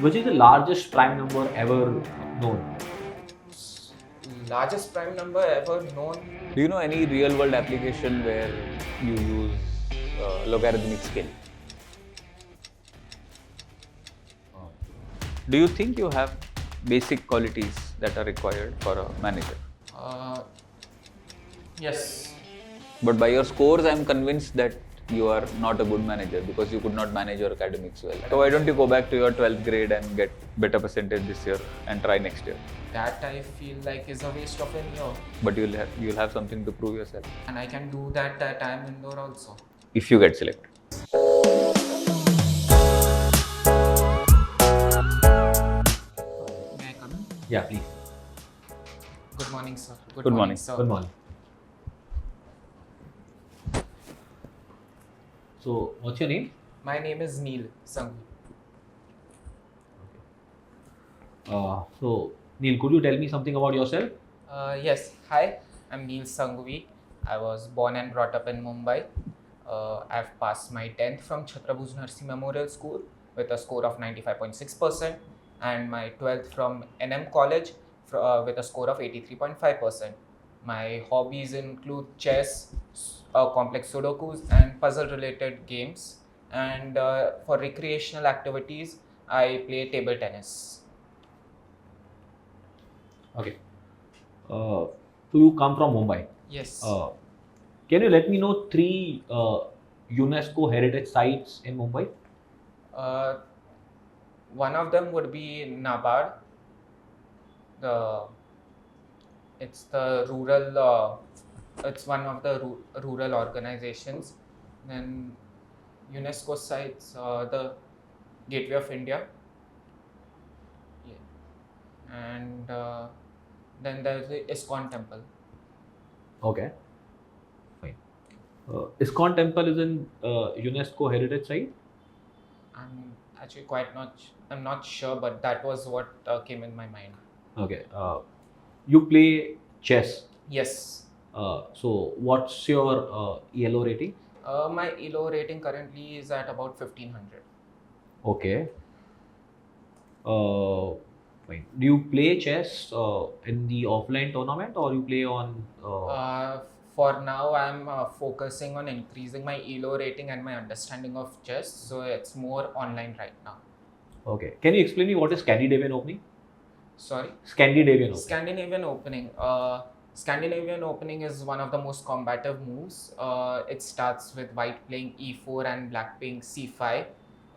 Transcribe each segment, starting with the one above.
Which is the largest prime number ever known? Largest prime number ever known? Do you know any real world application where you use logarithmic scale? Do you think you have basic qualities that are required for a manager? Yes. But by your scores, I am convinced that you are not a good manager because you could not manage your academics well. So why don't you go back to your 12th grade and get better percentage this year and try next year? That I feel like is a waste of an year. But you'll have something to prove yourself And I can do that at IPM Indore also. if you get selected. May I come in? Yeah, please. Good morning, sir. Good morning. sir. Good morning. So, what's your name? My name is Neil Sanghavi. So, Neil, could you tell me something about yourself? Yes. Hi, I'm Neil Sanghavi. I was born and brought up in Mumbai. I've passed my 10th from Chhatrabhuj Narsi Memorial School with a score of 95.6% and my 12th from NM College with a score of 83.5%. My hobbies include chess, complex Sudokus and puzzle related games, and for recreational activities I play table tennis. Okay. So, you come from Mumbai. Yes. Can you let me know 3 UNESCO heritage sites in Mumbai? One of them would be NABARD. It's the rural. It's one of the rural organizations. Then UNESCO sites, the Gateway of India. Yeah. And then there's the ISKCON temple. Okay. Fine. ISKCON temple is in UNESCO heritage site? I'm actually I'm not sure, but that was what came in my mind. Okay. You play chess. Yes. So, what's your ELO rating? My ELO rating currently is at about 1500. Okay. Fine. Do you play chess in the offline tournament or you play on? For now, I'm focusing on increasing my ELO rating and my understanding of chess, so it's more online right now. Okay. Can you explain me what is Scandinavian opening? Sorry? Scandinavian opening. Scandinavian opening. Scandinavian opening is one of the most combative moves. It starts with white playing e4 and black playing c5.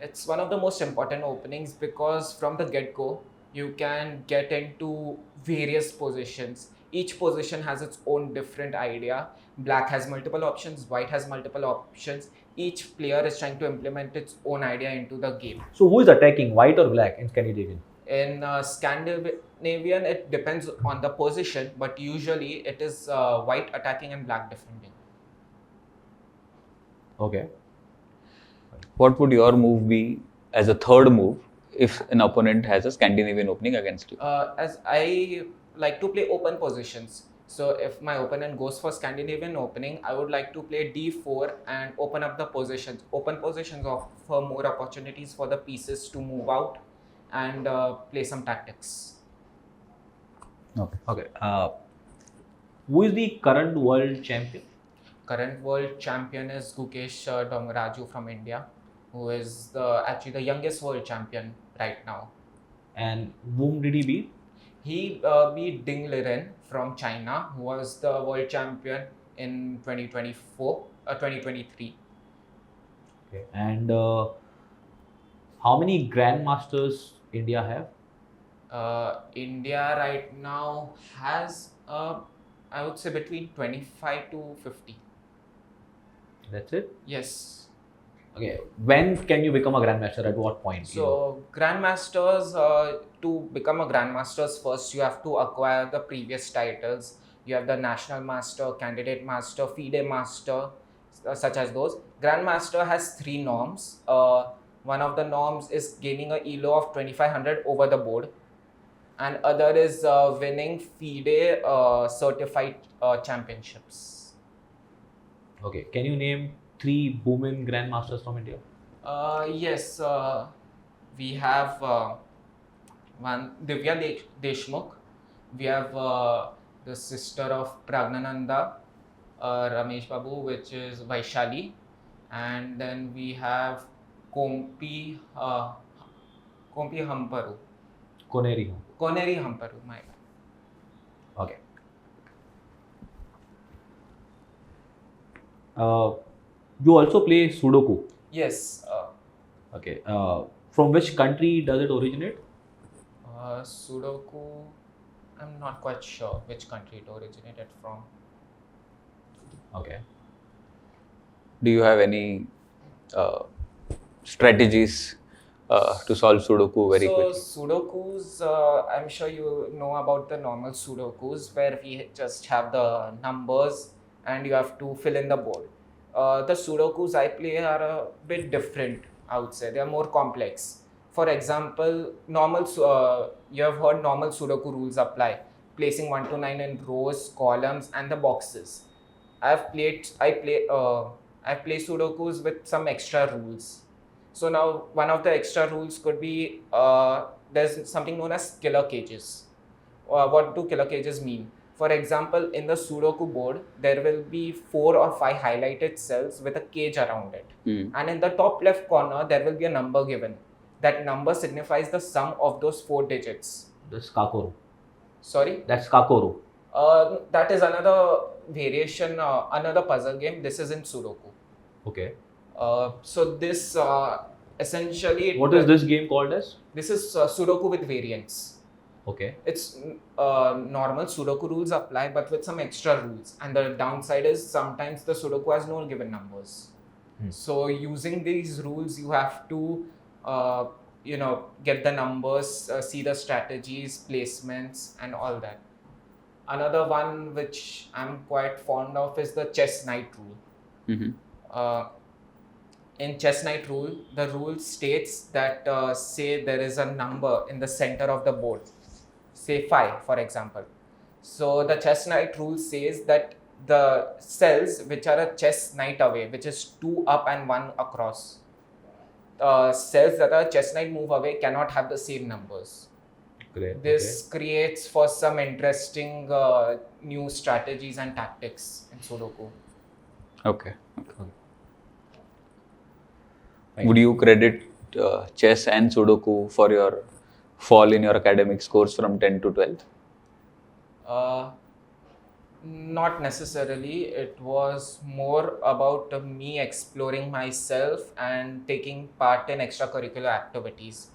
It's one of the most important openings because from the get-go, you can get into various positions. Each position has its own different idea. Black has multiple options, white has multiple options. Each player is trying to implement its own idea into the game. So, who is attacking, white or black in Scandinavian? In Scandinavian, it depends on the position, but usually it is white attacking and black defending. Okay. What would your move be as a third move if an opponent has a Scandinavian opening against you? As I like to play open positions. So if my opponent goes for Scandinavian opening, I would like to play d4 and open up the positions. Open positions offer more opportunities for the pieces to move out and play some tactics. Okay. Okay. Who is the current world champion? Current world champion is Gukesh Dongaraju from India, who is actually the youngest world champion right now. And whom did he beat? He beat Ding Liren from China, who was the world champion in 2023. Okay. And how many grandmasters India have? India right now has, I would say, between 25 to 50. That's it? Yes. Okay. When can you become a grandmaster? At what point? So, grandmasters, to become a grandmasters, first you have to acquire the previous titles. You have the national master, candidate master, FIDE master, such as those. Grandmaster has 3 norms. One of the norms is gaining a ELO of 2500 over the board, and other is winning FIDE certified championships. Okay. Can you name 3 women grandmasters from India? Yes, we have one Divya Deshmukh. We have the sister of Pragnananda, Ramesh Babu, which is Vaishali, and then we have Kompi Hamparu, Koneri. Koneri Hamparu. My bad. Okay. You also play Sudoku. Yes. Okay. From which country does it originate? Sudoku. I'm not quite sure which country it originated from. Okay. Do you have any strategies to solve Sudoku very quickly? Sudokus, I'm sure you know about the normal Sudokus where we just have the numbers and you have to fill in the board. The Sudokus I play are a bit different, I would say. They are more complex. For example, you have heard normal Sudoku rules apply, placing 1 to 9 in rows, columns, and the boxes. I play Sudokus with some extra rules. So now one of the extra rules could be there's something known as killer cages. What do killer cages mean? For example, in the Sudoku board, there will be 4 or 5 highlighted cells with a cage around it. And in the top left corner, there will be a number given. That number signifies the sum of those 4 digits. That's Kakoru. Sorry? That's Kakoru. That is another variation, another puzzle game. This is in Sudoku. Okay. So this essentially... What is this game called as? This is Sudoku with variants. Okay. It's normal Sudoku rules apply, but with some extra rules. And the downside is sometimes the Sudoku has no given numbers. So using these rules, you have to, get the numbers, see the strategies, placements, and all that. Another one which I'm quite fond of is the chess knight rule. In chess knight rule, the rule states that say there is a number in the center of the board, say 5 for example. So the chess knight rule says that the cells which are a chess knight away, which is 2 up and 1 across, cells that are chess knight move away cannot have the same numbers. Great. This creates for some interesting new strategies and tactics in Sudoku. Okay. Would you credit chess and Sudoku for your fall in your academic scores from 10 to 12th? Not necessarily. It was more about me exploring myself and taking part in extracurricular activities.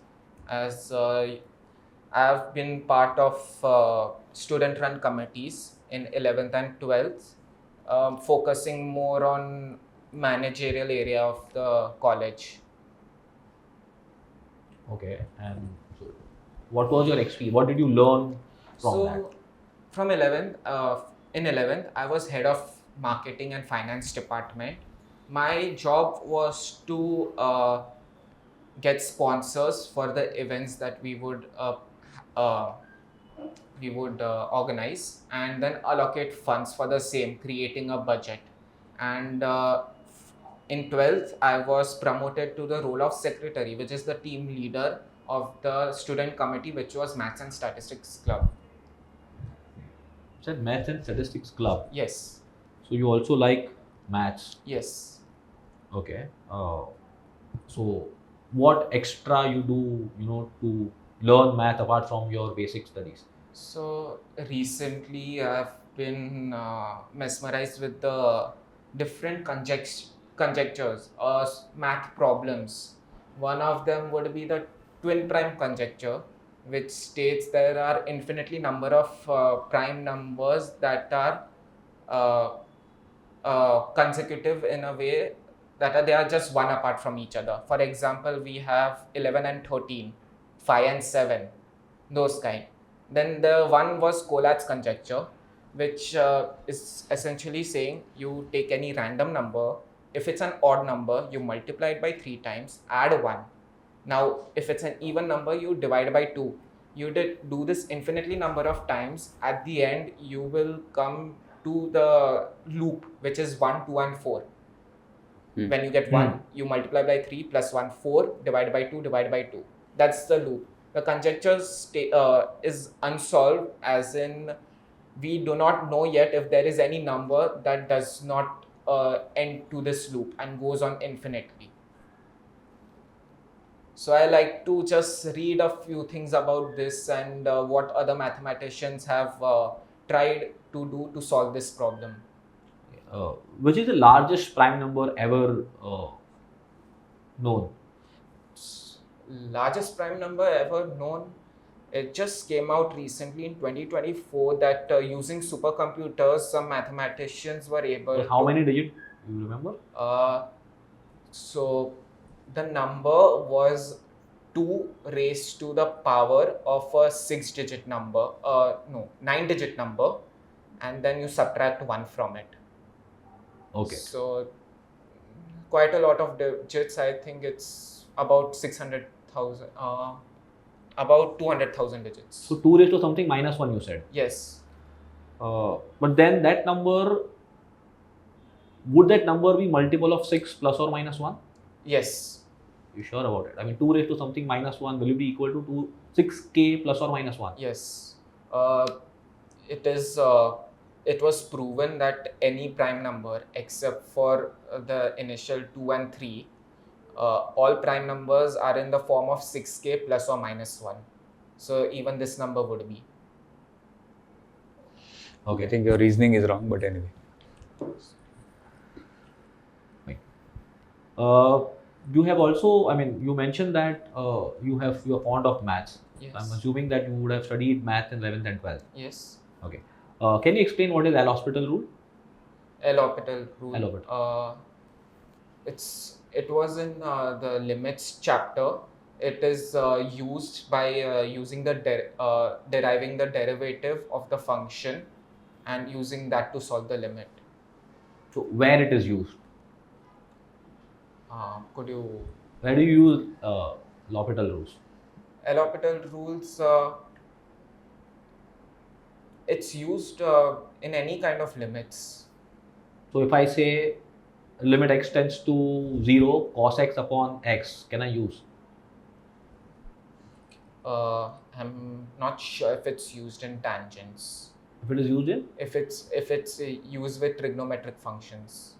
As I've been part of student-run committees in 11th and 12th, focusing more on managerial area of the college. Okay. And so what was your experience? What did you learn from that? From 11th, in 11th, I was head of marketing and finance department. My job was to get sponsors for the events that we would organize and then allocate funds for the same, creating a budget. And in 12th, I was promoted to the role of secretary, which is the team leader of the student committee, which was Maths and Statistics Club. You said Maths and Statistics Club. Yes. So you also like maths? Yes. Okay. So what extra you do, to learn math apart from your basic studies? So recently I've been mesmerized with the different conjectures or math problems. One of them would be the twin prime conjecture, which states there are infinitely number of prime numbers that are consecutive in a way that they are just one apart from each other. For example, we have 11 and 13, 5 and 7, those kind. Then the one was Collat's conjecture, which is essentially saying you take any random number. If it's an odd number, you multiply it by 3 times, add 1. Now, if it's an even number, you divide by 2. You do this infinitely number of times. At the end, you will come to the loop, which is 1, 2, and 4. When you get 1, you multiply by 3 plus 1, 4, divide by 2, divide by 2. That's the loop. The conjecture is unsolved, as in we do not know yet if there is any number that does not end to this loop and goes on infinitely. So I like to just read a few things about this and what other mathematicians have tried to do to solve this problem. Which is the largest prime number ever known? Largest prime number ever known. It just came out recently in 2024 that using supercomputers, some mathematicians were able How to. many digits? You remember? So the number was 2 raised to the power of a 6-digit number, 9-digit number, and then you subtract 1 from it. Okay. So quite a lot of digits. I think it's about 600,000, about 200,000 digits. So 2 raised to something minus 1 you said. Yes. But then that number, would that number be multiple of 6 plus or minus 1? Yes. You sure about it? I mean 2 raised to something minus 1 will it be equal to 6k plus or minus 1? Yes. It was proven that any prime number except for the initial 2 and 3, all prime numbers are in the form of 6k plus or minus 1. So even this number would be. Okay. I think your reasoning is wrong, but anyway. You have also, I mean, you mentioned that you are fond of maths. Yes. I'm assuming that you would have studied math in 11th and 12th. Yes. Okay. Can you explain what is L'Hospital rule? L'Hospital rule. L'Hospital. It was in the limits chapter. It is used by using the deriving the derivative of the function and using that to solve the limit. So where it is used? Could you? Where do you use L'Hospital rules? L'Hospital rules. It's used in any kind of limits. So if I say limit x tends to 0 cos x upon x, can I use? I'm not sure if it's used in tangents. If it is used in? If it's used with trigonometric functions.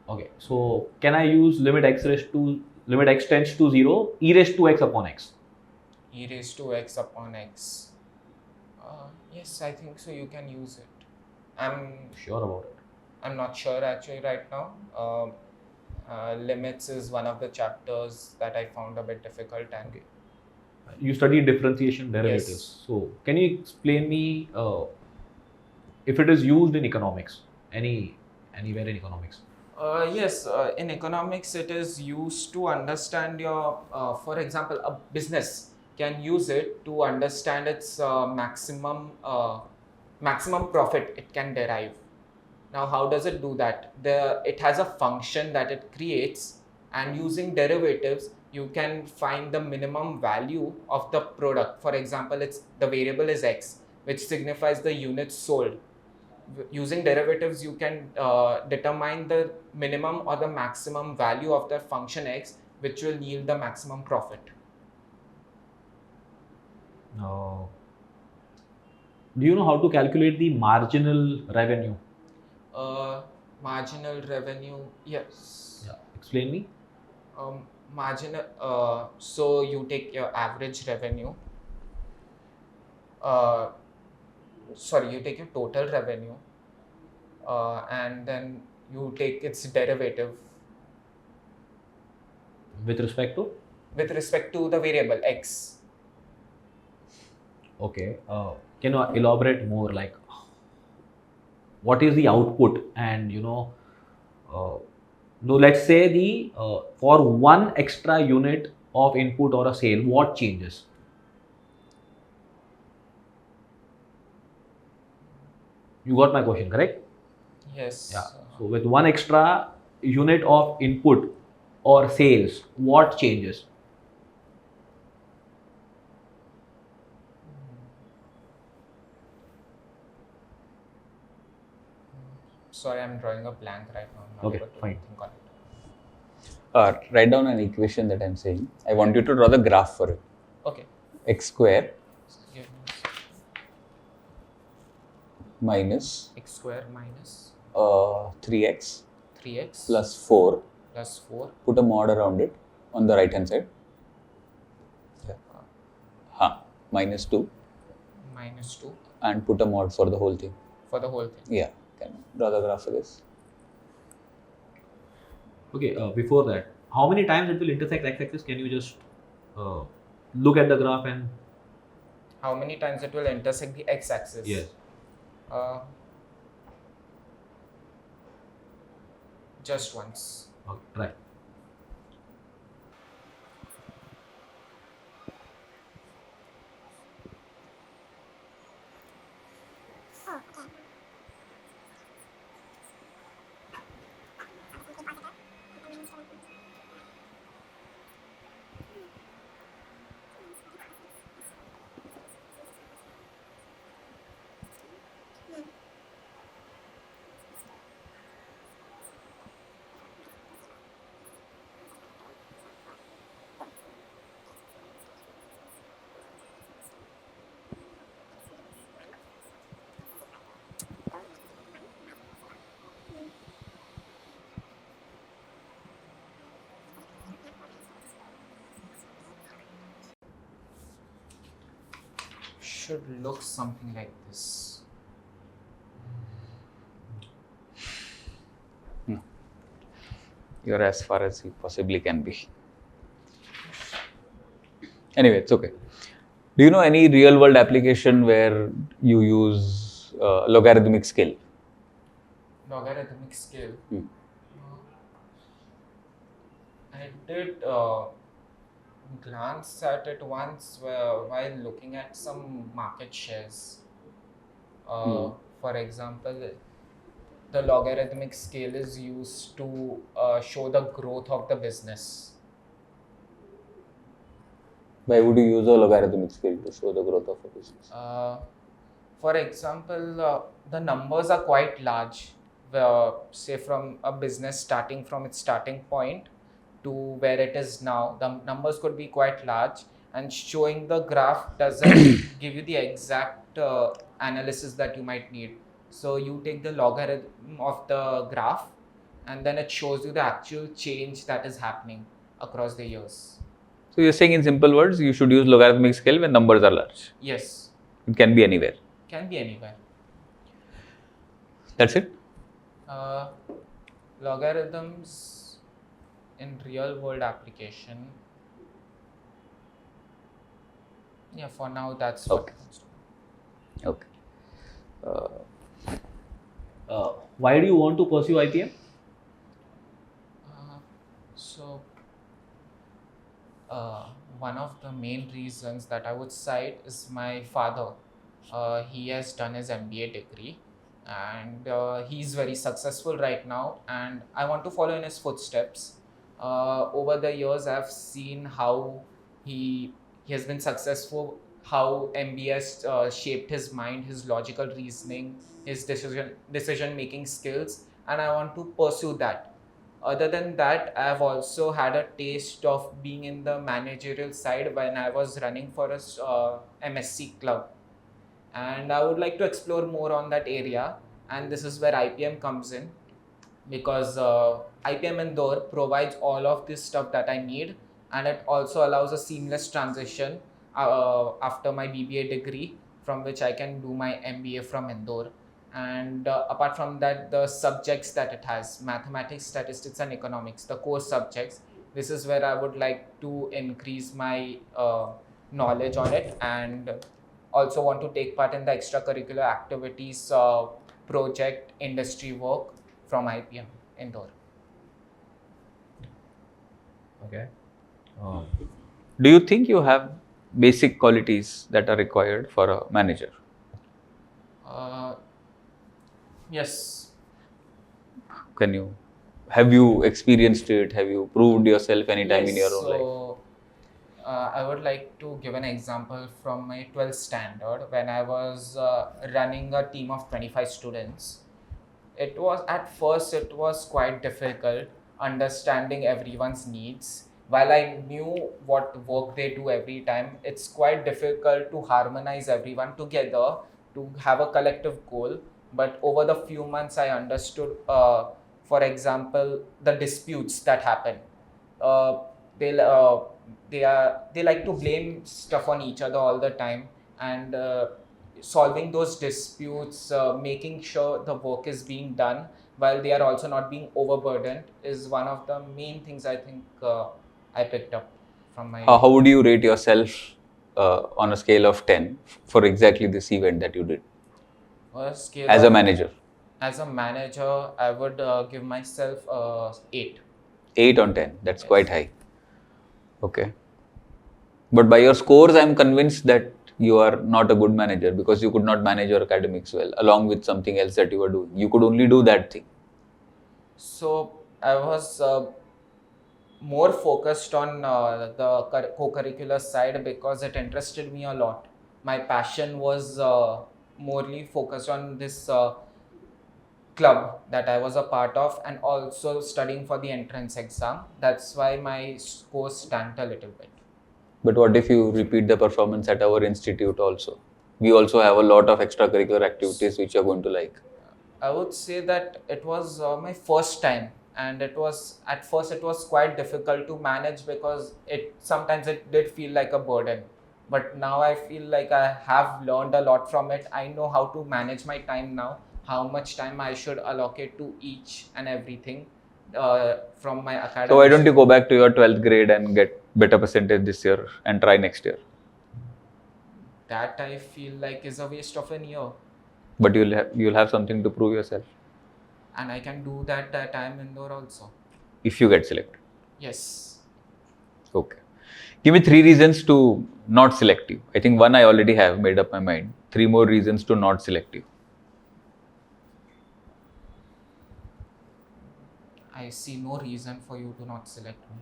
Okay, so can I use limit x tends to 0 e raised to x upon x? E raised to x upon x. Yes, I think so. You can use it. I'm sure about it. I'm not sure actually right now. Limits is one of the chapters that I found a bit difficult. And okay. You studied differentiation derivatives. Yes. So can you explain me if it is used in economics, anywhere in economics? Yes, in economics it is used to understand your, for example, a business can use it to understand its maximum profit it can derive. Now, how does it do that? It has a function that it creates, and using derivatives, you can find the minimum value of the product. For example, the variable is x, which signifies the units sold. Using derivatives, you can determine the minimum or the maximum value of the function x, which will yield the maximum profit. Do you know how to calculate the marginal revenue? Marginal revenue, yes. Yeah, explain me. Marginal. So you take your average revenue. You take your total revenue, and then you take its derivative. With respect to? With respect to the variable x. Okay. Can you elaborate more? Like, what is the output? And let's say for one extra unit of input or a sale, what changes? You got my question, correct? Yes. Yeah. So with one extra unit of input or sales, what changes? Sorry, I'm drawing a blank right now. I'm not Okay, able to fine. think on it. Write down an equation that I'm saying. I want you to draw the graph for it. Okay. x square Give me a second. minus X square minus 3x 3x plus 4. plus 4 Put a mod around it on the right hand side. Minus 2 minus 2 and put a mod for the whole thing. for the whole thing. Yeah, can draw the graph for this. Okay, before that, how many times it will intersect x-axis? Can you just look at the graph and How many times it will intersect the x-axis? yes, Just once. okay, try. Should look something like this. You're as far as you possibly can be. Anyway, it's okay. Do you know any real world application where you use logarithmic scale? Logarithmic scale. Hmm. I did glance at it once while looking at some market shares. For example, the logarithmic scale is used to show the growth of the business. Why would you use a logarithmic scale to show the growth of a business? For example, the numbers are quite large. Say from a business starting from its starting point to where it is now, the numbers could be quite large, and showing the graph doesn't give you the exact analysis that you might need. So you take the logarithm of the graph and then it shows you the actual change that is happening across the years. So you're saying in simple words, you should use logarithmic scale when numbers are large. Yes, It can be anywhere. can be anywhere. That's it? Logarithms in real world application. Yeah, for now that's what Okay. comes to mind. Okay. Why do you want to pursue IPM? One of the main reasons that I would cite is my father. He has done his MBA degree and he's very successful right now, and I want to follow in his footsteps. Over the years, I've seen how he has been successful, how MBA has shaped his mind, his logical reasoning, his decision making skills, and I want to pursue that. Other than that, I've also had a taste of being in the managerial side when I was running for a MSc club, and I would like to explore more on that area. And this is where IPM comes in, because IPM Indore provides all of this stuff that I need, and it also allows a seamless transition after my BBA degree, from which I can do my MBA from Indore. And apart from that, the subjects that it has, mathematics, statistics and economics, the core subjects, this is where I would like to increase my knowledge on it, and also want to take part in the extracurricular activities, project, industry work from IPM Indore. Okay. Do you think you have basic qualities that are required for a manager? Yes. Have you experienced it? Have you proved yourself anytime in Yes, your own life? so I would like to give an example from my 12th standard when I was running a team of 25 students. It was quite difficult understanding everyone's needs, while I knew what work they do every time, it's quite difficult to harmonize everyone together to have a collective goal. But over the few months, I understood, for example, the disputes that happen. Uh, they they like to blame stuff on each other all the time, and solving those disputes, making sure the work is being done while they are also not being overburdened is one of the main things I think I picked up from my How would you rate yourself on a scale of 10 for exactly this event that you did scale as a of- manager? As a manager, I would give myself 8. 8 on 10. That's Yes. quite high. Okay. But by your scores, I'm convinced that you are not a good manager because you could not manage your academics well, along with something else that you were doing. You could only do that thing. So I was more focused on the co-curricular side because it interested me a lot. My passion was morely focused on this club that I was a part of, and also studying for the entrance exam. That's why my scores tanked a little bit. But what if you repeat the performance at our institute also? We also have a lot of extracurricular activities which you're going to like. I would say that it was my first time, and it was at first it was quite difficult to manage because it sometimes it did feel like a burden. But now I feel like I have learned a lot from it. I know how to manage my time now, how much time I should allocate to each and everything from my academics. So why don't you go back to your 12th grade and get better percentage this year and try next year? That I feel like is a waste of a year, But you'll have something to prove yourself and I can do that at IIM Indore also. if you get selected. Yes. Okay. Give me 3 reasons to not select you. I think one I already have made up my mind. 3 more reasons to not select you. I see no reason for you to not select me.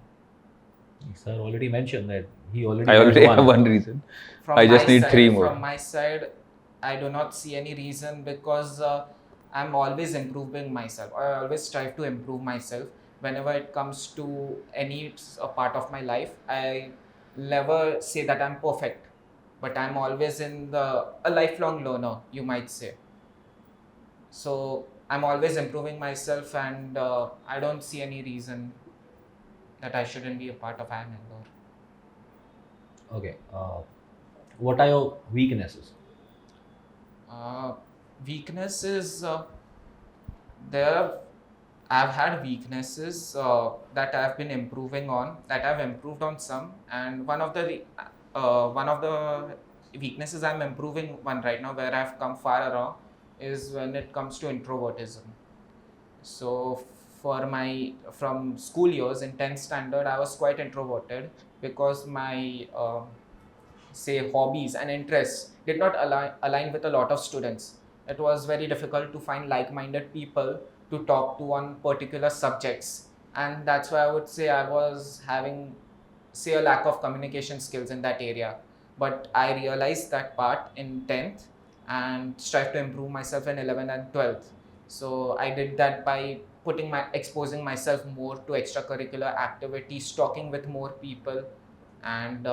Sir already mentioned that he I already already had have one reason. I just my need side, 3 more. From my side, I do not see any reason because I'm always improving myself. I always strive to improve myself. Whenever it comes to any part of my life, I never say that I'm perfect, but I'm always a lifelong learner, you might say. So I'm always improving myself, and I don't see any reason that I shouldn't be a part of IIM Indore. Okay. What are your weaknesses? Weaknesses, there I've had weaknesses that I've been improving on, that I've improved on some, and one of the weaknesses I'm improving one right now, where I've come far along, is when it comes to introvertism. So from school years in 10th standard, I was quite introverted because my say hobbies and interests did not align with a lot of students. It was very difficult to find like-minded people to talk to on particular subjects, and that's why I would say I was having say a lack of communication skills in that area. But I realized that part in 10th and strive to improve myself in 11th and 12th. So I did that by exposing myself more to extracurricular activities, talking with more people, and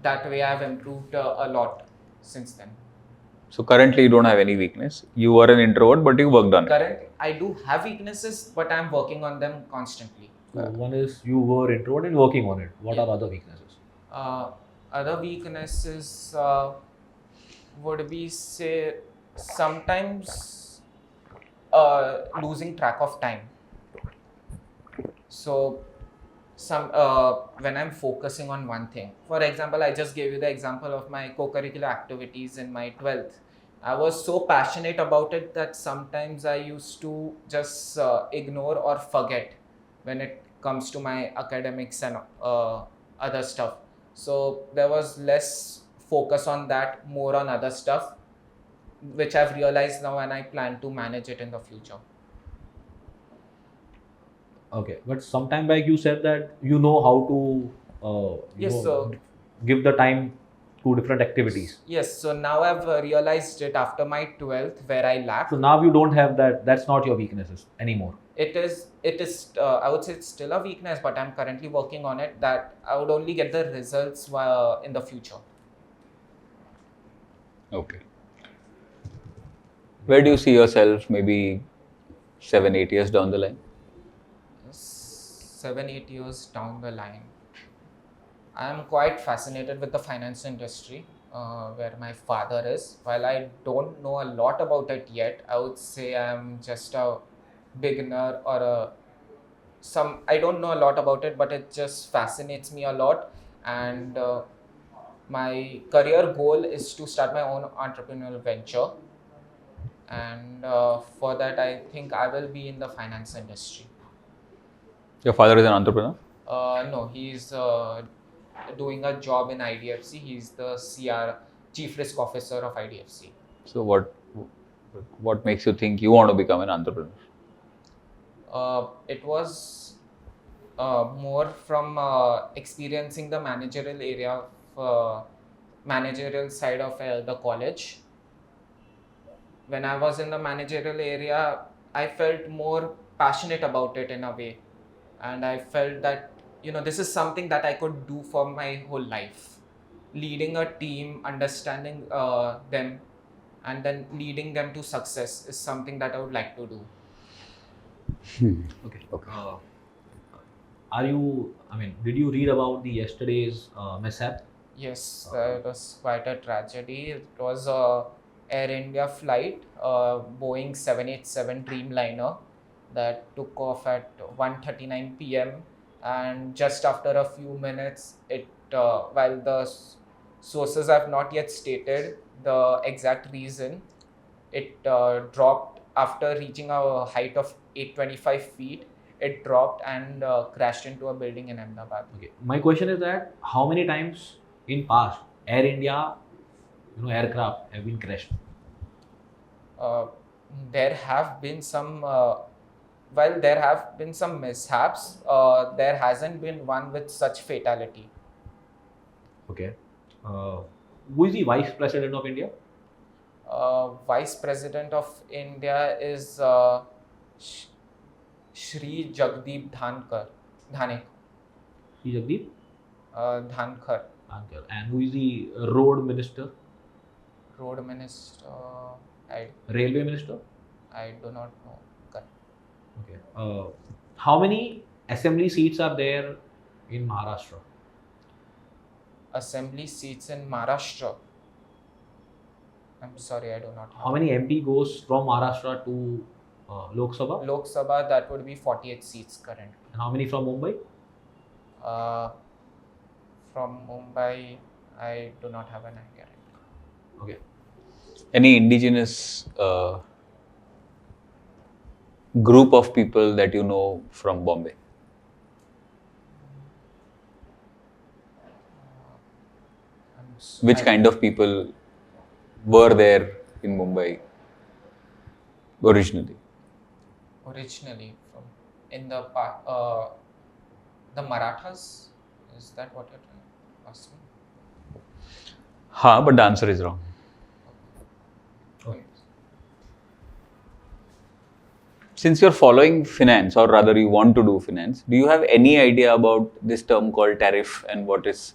that way I've improved a lot since then. So currently you don't have any weakness. You are an introvert, but you worked on it. Currently, I do have weaknesses, but I'm working on them constantly. So one is you were introverted and working on it. What Yeah. are other weaknesses? Other weaknesses would be say sometimes losing track of time. So when I'm focusing on one thing, for example, I just gave you the example of my co-curricular activities in my 12th. I was so passionate about it that sometimes I used to just ignore or forget when it comes to my academics and other stuff. So there was less focus on that, more on other stuff, which I've realized now, and I plan to manage it in the future. Okay, but sometime back you said that you know how to Yes, so give the time to different activities. yes, so now I've realized it after my 12th where I lacked. So now you don't have that. That's not your weaknesses anymore. It is I would say it's still a weakness, but I'm currently working on it, that I would only get the results in the future. Okay. Where do you see yourself maybe 7-8 years down the line? 7-8 years down the line, I am quite fascinated with the finance industry, where my father is. While I don't know a lot about it yet, I would say I'm just a beginner or I don't know a lot about it, but it just fascinates me a lot. And my career goal is to start my own entrepreneurial venture. And for that, I think I will be in the finance industry. Your father is an entrepreneur? No, he's doing a job in IDFC. He's the Chief Risk Officer of IDFC. So what makes you think you want to become an entrepreneur? It was more from experiencing the managerial side of the college. When I was in the managerial area, I felt more passionate about it in a way, and I felt that this is something that I could do for my whole life. Leading a team, understanding them, and then leading them to success is something that I would like to do. Okay. Did you read about the yesterday's mishap? Yes, it was quite a tragedy. It was Air India flight, Boeing 787 Dreamliner, that took off at 1:39 p.m. and just after a few minutes, while the sources have not yet stated the exact reason, it dropped after reaching a height of 825 feet. It dropped and crashed into a building in Ahmedabad. Okay. My question is that how many times in past Air India, aircraft have been crashed? There have been some. While there have been some mishaps, there hasn't been one with such fatality. Okay. Who is the Vice President of India? Vice President of India is Shri Jagdeep Dhanek. Sri Jagdeep Dhankar. Ankar. And who is the Road Minister? Road Minister. Railway Minister? I do not know. Okay. How many assembly seats are there in Maharashtra? Assembly seats in Maharashtra. I'm sorry, I do not know. How many MP goes from Maharashtra to Lok Sabha? Lok Sabha, that would be 48 seats currently. And how many from Mumbai? From Mumbai, I do not have an idea. Okay. Any indigenous group of people that you know from Bombay? Which kind of people were there in Mumbai originally? Originally, from in the Marathas, is that what you're asking? Ha, but the answer is wrong. Okay. Since you're following finance, or rather you want to do finance, do you have any idea about this term called tariff and what is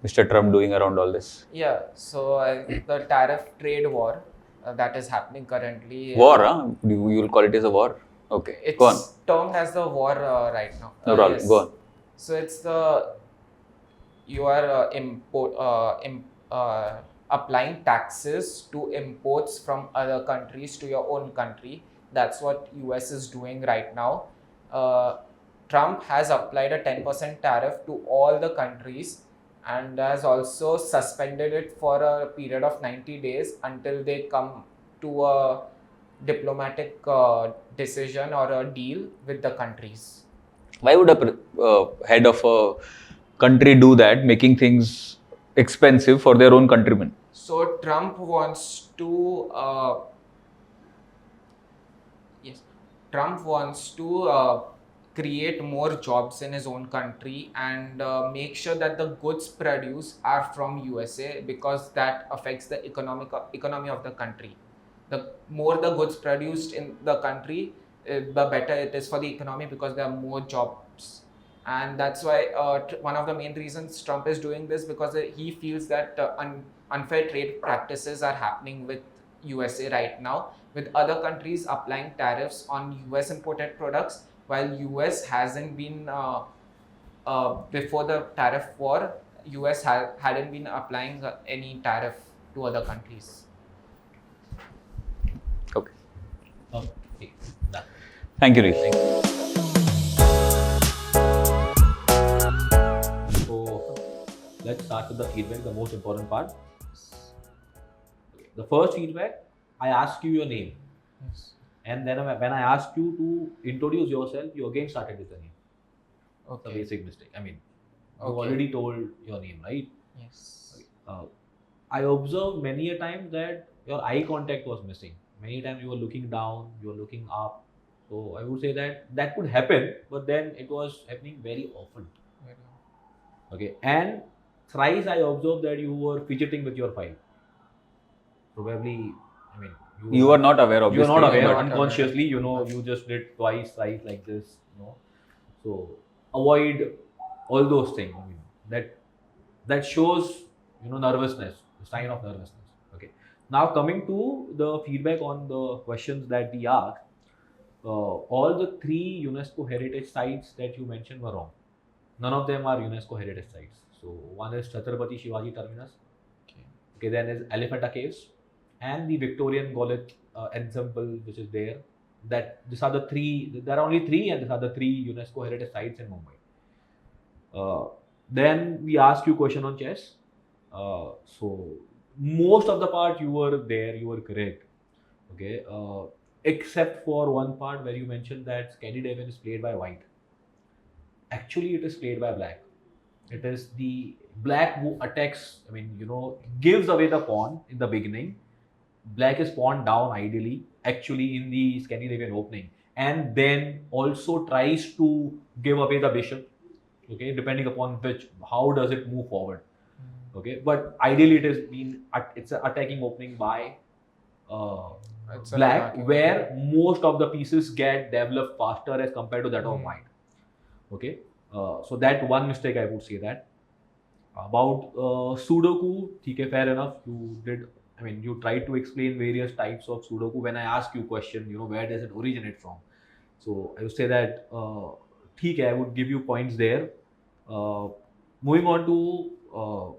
Mr. Trump doing around all this? Yeah, so the tariff trade war that is happening currently. War, huh? You will call it as a war? Okay, It's go on. termed as the war right now. No problem, Yes. go on. So it's you are applying taxes to imports from other countries to your own country. That's what US is doing right now. Trump has applied a 10% tariff to all the countries and has also suspended it for a period of 90 days until they come to a diplomatic decision or a deal with the countries. Why would a head of a country do that, making things expensive for their own countrymen? So Trump wants to create more jobs in his own country and make sure that the goods produced are from USA, because that affects the economy of the country. The more the goods produced in the country, the better it is for the economy, because there are more jobs. And that's why one of the main reasons Trump is doing this, because he feels that unfair trade practices are happening with USA right now, with other countries applying tariffs on US imported products, while US hasn't been, before the tariff war, US hadn't been applying any tariff to other countries. Okay. Okay, done. Thank you, Rick. So let's start with the feedback, the most important part. The first feedback, I ask you your name, Yes. and then when I asked you to introduce yourself, you again started with the name. It's a Okay. basic mistake. I mean, you Okay. already told your name, right? Yes. I observed many a time that your eye contact was missing. Many times you were looking down, you were looking up. So I would say that could happen, but then it was happening very often. Okay, and thrice I observed that you were fidgeting with your file. Probably, I mean, You are not aware, you are obviously. not aware, Not but aware. unconsciously, you just did twice, thrice like this, So avoid all those things. I mean, that shows, nervousness, the sign of nervousness. Okay. Now coming to the feedback on the questions that we asked, all the 3 UNESCO heritage sites that you mentioned were wrong. None of them are UNESCO heritage sites. So one is Chhatrapati Shivaji Terminus. Okay, then is Elephanta Caves and the Victorian Golith ensemble, which is there. These are the 3. There are only 3, and these are the 3 UNESCO heritage sites in Mumbai. Then we asked you question on chess. So most of the part you were there, you were correct. Okay, except for one part where you mentioned that Scandinavian is played by white. Actually, it is played by black. It is the black who attacks. I mean, gives away the pawn in the beginning. Black is pawned down ideally, actually in the Scandinavian opening, and then also tries to give away the bishop. Okay, depending upon how does it move forward. Okay, but ideally it's an attacking opening by It's an black, attacking where most of the pieces get developed faster as compared to that of white. Okay, so that one mistake I would say that. About Sudoku, okay, fair enough. You tried to explain various types of Sudoku. When I ask you question, where does it originate from? So I would say that, okay, I would give you points there. Moving on to,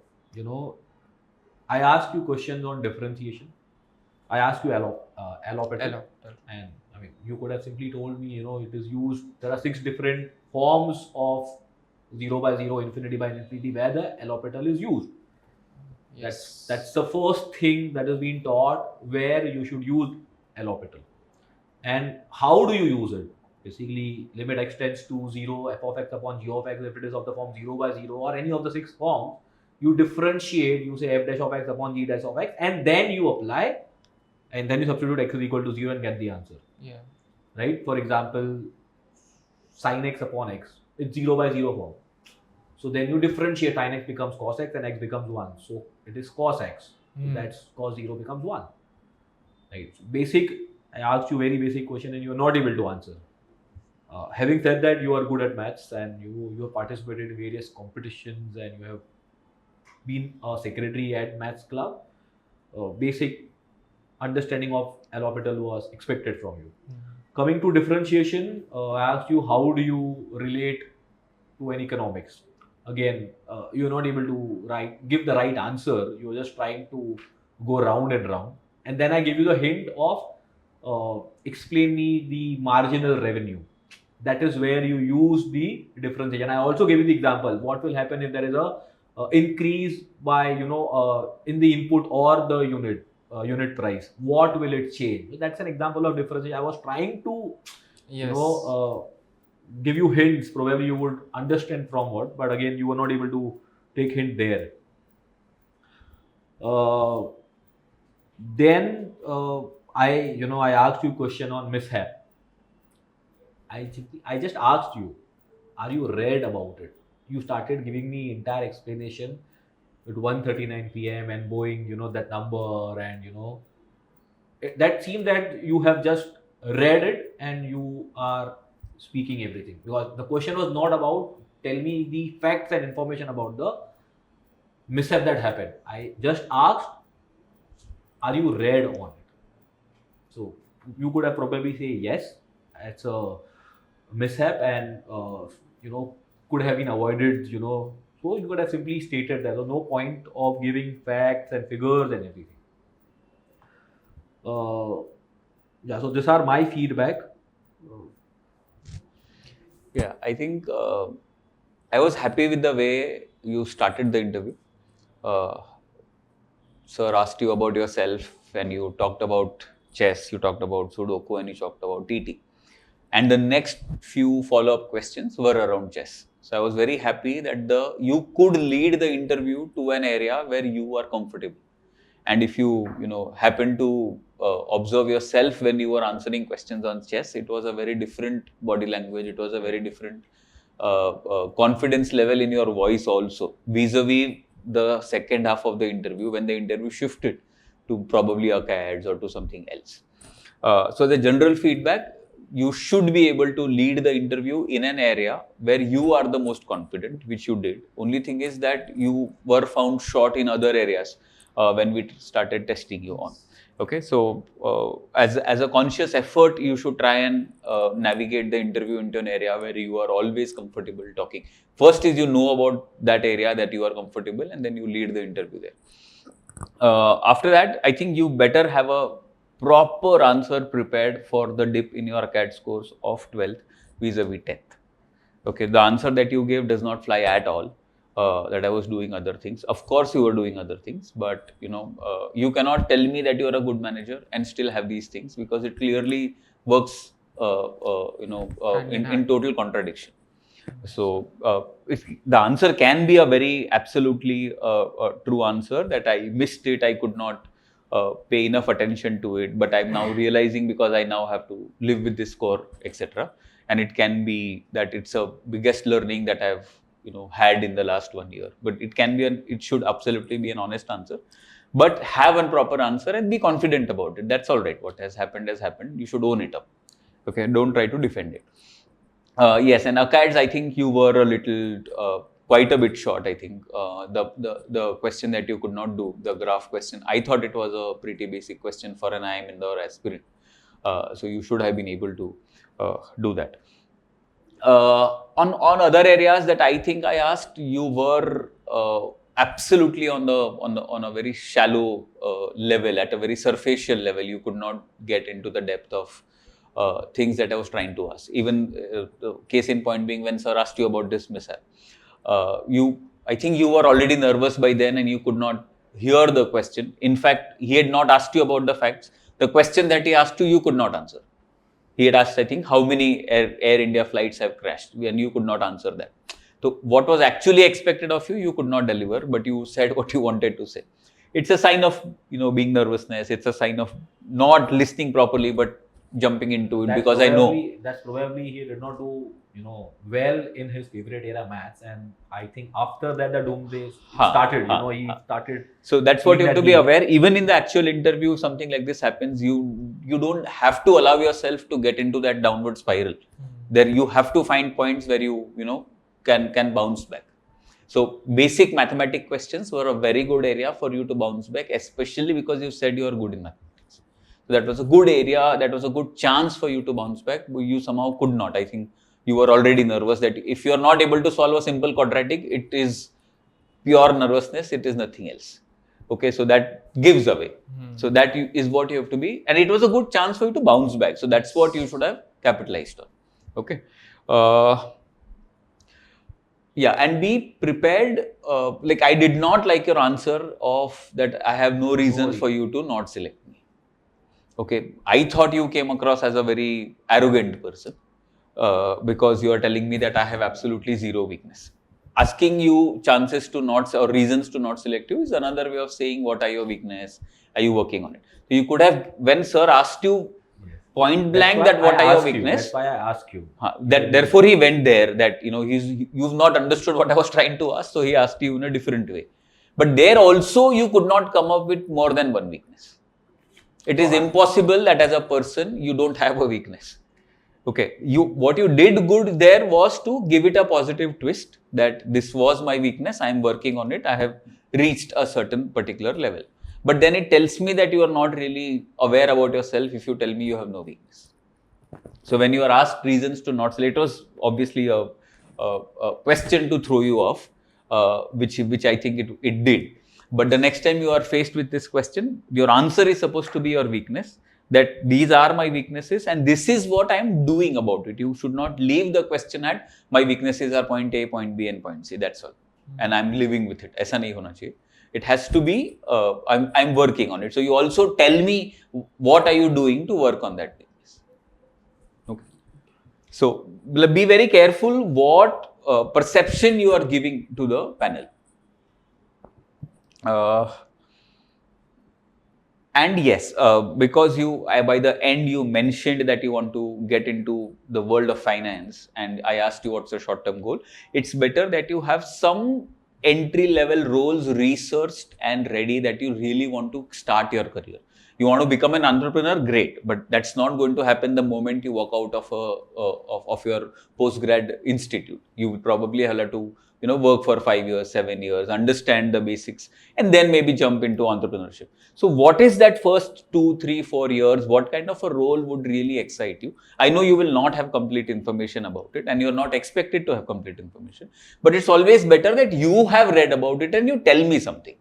I asked you questions on differentiation. I asked you allopatal. Hello. And I mean, you could have simply told me, it is used. There are 6 different forms of 0 by 0, infinity by infinity, where the allopatal is used. Yes. That's the first thing that is being taught, where you should use allopatal. And how do you use it? Basically, limit x tends to 0, f of x upon g of x, if it is of the form 0 by 0 or any of the 6 forms, you differentiate, you say f dash of x upon g dash of x, and then you apply, and then you substitute x is equal to 0 and get the answer. Yeah. Right? For example, sin x upon x, it's 0 by 0 form. So then you differentiate, sin x becomes cos x and x becomes 1. So it is cos x. So that's cos 0 becomes 1. Right? So basic, I asked you very basic question and you are not able to answer. Having said that, you are good at maths and you have participated in various competitions and you have been a secretary at maths club. Basic understanding of allopatal was expected from you. Coming to differentiation, I asked you how do you relate to an economics. Again, you're not able to give the right answer. You're just trying to go round and round. And then I give you the hint of explain me the marginal revenue. That is where you use the differentiation. I also gave you the example. What will happen if there is a increase by in the input or the unit price? What will it change? That's an example of differentiation. I was trying to give you hints. Probably you would understand from what, but again you were not able to take hint there. Then I asked you question on mishap. I just asked you, are you read about it? You started giving me entire explanation at 1:39 p.m. and Boeing, that number, and that seemed that you have just read it and you are speaking everything, because the question was not about tell me the facts and information about the mishap that happened. I just asked, are you read on it? So you could have probably say yes, it's a mishap and could have been avoided. So you could have simply stated that. There was no point of giving facts and figures and everything. Yeah, so these are my feedback. Yeah, I think I was happy with the way you started the interview. Sir asked you about yourself and you talked about chess, you talked about Sudoku, and you talked about TT. And the next few follow-up questions were around chess. So I was very happy that you could lead the interview to an area where you are comfortable. And if you happen to observe yourself when you were answering questions on chess, it was a very different body language. It was a very different confidence level in your voice also, vis-a-vis the second half of the interview when the interview shifted to probably ACADS or to something else. So the general feedback, you should be able to lead the interview in an area where you are the most confident, which you did. Only thing is that you were found short in other areas when we started testing you on. Okay, so as a conscious effort, you should try and navigate the interview into an area where you are always comfortable talking. First is about that area that you are comfortable, and then you lead the interview there. After that, I think you better have a proper answer prepared for the dip in your CAT scores of 12th vis-a-vis 10th. Okay, the answer that you gave does not fly at all. That I was doing other things. Of course, you were doing other things, but you cannot tell me that you are a good manager and still have these things, because it clearly works, in total contradiction. So, if the answer can be a very absolutely true answer, that I missed it, I could not pay enough attention to it, but I'm now realizing because I now have to live with this score, etc. And it can be that it's a biggest learning that I've had in the last 1 year. But it can be it should absolutely be an honest answer. But have a proper answer and be confident about it. That's all right. What has happened has happened. You should own it up. Okay, don't try to defend it. Yes, and ACADS, I think you were a little, quite a bit short. I think the question that you could not do, the graph question, I thought it was a pretty basic question for an IIM Indore aspirant. So you should have been able to do that. On other areas that I think I asked, you were absolutely on a very shallow level, at a very superficial level. You could not get into the depth of things that I was trying to ask. Even the case in point being, when sir asked you about this mishap, I think you were already nervous by then and you could not hear the question. In fact, he had not asked you about the facts. The question that he asked you could not answer. He had asked, I think, how many Air India flights have crashed, and you could not answer that. So what was actually expected of you, you could not deliver, but you said what you wanted to say. It's a sign of, being nervousness. It's a sign of not listening properly, but jumping into it because I know. That's probably he did not do, well in his favorite era, maths, and I think after that the doomsday started. He started. So that's what you have to be aware. Even in the actual interview, something like this happens. You don't have to allow yourself to get into that downward spiral. There you have to find points where you can bounce back. So basic mathematics questions were a very good area for you to bounce back, especially because you said you are good in mathematics. So that was a good area. That was a good chance for you to bounce back. But you somehow could not. I think you were already nervous that if you are not able to solve a simple quadratic, it is pure nervousness. It is nothing else. Okay, so that gives away. So that is what you have to be. And it was a good chance for you to bounce back. So that's what you should have capitalized on. Okay. Yeah, and be prepared. Like I did not like your answer of that I have no reasons for you to not select me. Okay, I thought you came across as a very arrogant person because you are telling me that I have absolutely zero weakness. Asking you chances to not or reasons to not select you is another way of saying what are your weakness, are you working on it. So you could have, when sir asked you point blank that what are your weakness. That's why I asked you. Therefore he went there that you've not understood what I was trying to ask, so he asked you in a different way. But there also you could not come up with more than one weakness. It is impossible that as a person you don't have a weakness. Okay, what you did good there was to give it a positive twist that this was my weakness, I am working on it, I have reached a certain particular level. But then it tells me that you are not really aware about yourself if you tell me you have no weakness. So when you are asked reasons to not select, it was obviously a question to throw you off, which I think it did. But the next time you are faced with this question, your answer is supposed to be your weakness, that these are my weaknesses and this is what I am doing about it. You should not leave the question at my weaknesses are point A, point B and point C, that's all. And I'm living with it. Aisa nahi hona chahiye. It has to be, I'm working on it. So you also tell me what are you doing to work on that weakness. Okay. So be very careful what perception you are giving to the panel. And yes, because by the end you mentioned that you want to get into the world of finance, and I asked you what's your short-term goal. It's better that you have some entry-level roles researched and ready that you really want to start your career. You want to become an entrepreneur, great, but that's not going to happen the moment you walk out of your postgrad institute. You will probably have to work for 5 years, 7 years, understand the basics, and then maybe jump into entrepreneurship. So what is that first 2, 3, 4 years? What kind of a role would really excite you? I know you will not have complete information about it and you're not expected to have complete information, but it's always better that you have read about it and you tell me something,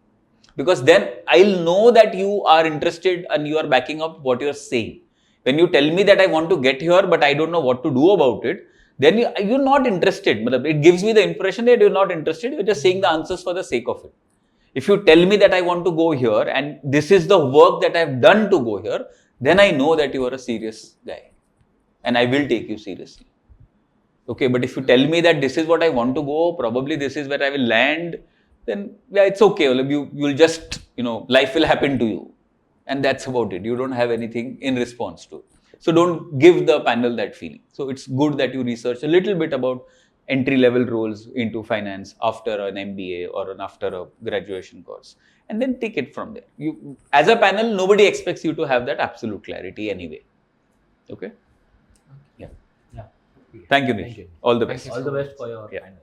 because then I'll know that you are interested and you are backing up what you're saying. When you tell me that I want to get here, but I don't know what to do about it, then you're not interested. It gives me the impression that you're not interested. You're just saying the answers for the sake of it. If you tell me that I want to go here and this is the work that I've done to go here, then I know that you are a serious guy and I will take you seriously. Okay, but if you tell me that this is what I want to go, probably this is where I will land, then yeah, it's okay. You'll just, life will happen to you. And that's about it. You don't have anything in response to it. So don't give the panel that feeling. So it's good that you research a little bit about entry-level roles into finance after an MBA or after a graduation course, and then take it from there. As a panel, nobody expects you to have that absolute clarity anyway. Okay? Yeah. Yeah. Thank you, Nish. Thank you. All the best. Thank you All the so best for your Yeah. final.